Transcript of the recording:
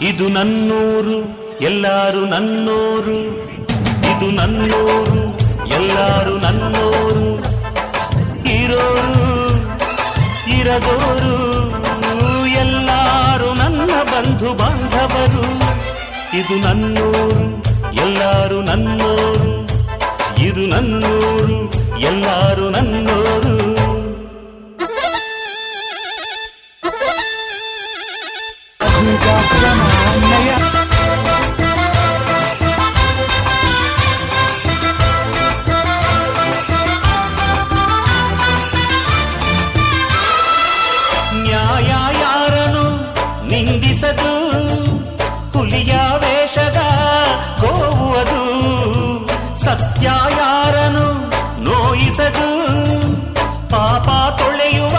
ಇದು ನನ್ನೂರು ಎಲ್ಲಾರು ನನ್ನೋರು, ಇದು ನನ್ನೂರು ಎಲ್ಲಾರು ನನ್ನೋರು, ಇರೋರು ಇರದೋರು ಎಲ್ಲಾರು ನನ್ನ ಬಂಧು ಬಾಂಧವರು. ಇದು ನನ್ನೂರು ಎಲ್ಲಾರು ನನ್ನೋರು, ಇದು ನನ್ನೂರು ಎಲ್ಲಾರು ನನ್ನೋರು. ನ್ಯಾಯ ಯಾರನು ನಿಂದಿಸದು, ಹುಲಿಯ ವೇಷದ ಗೋವುದು, ಸತ್ಯ ಯಾರನು ನೋಯಿಸದು, ಪಾಪ ತೊಳೆಯುವ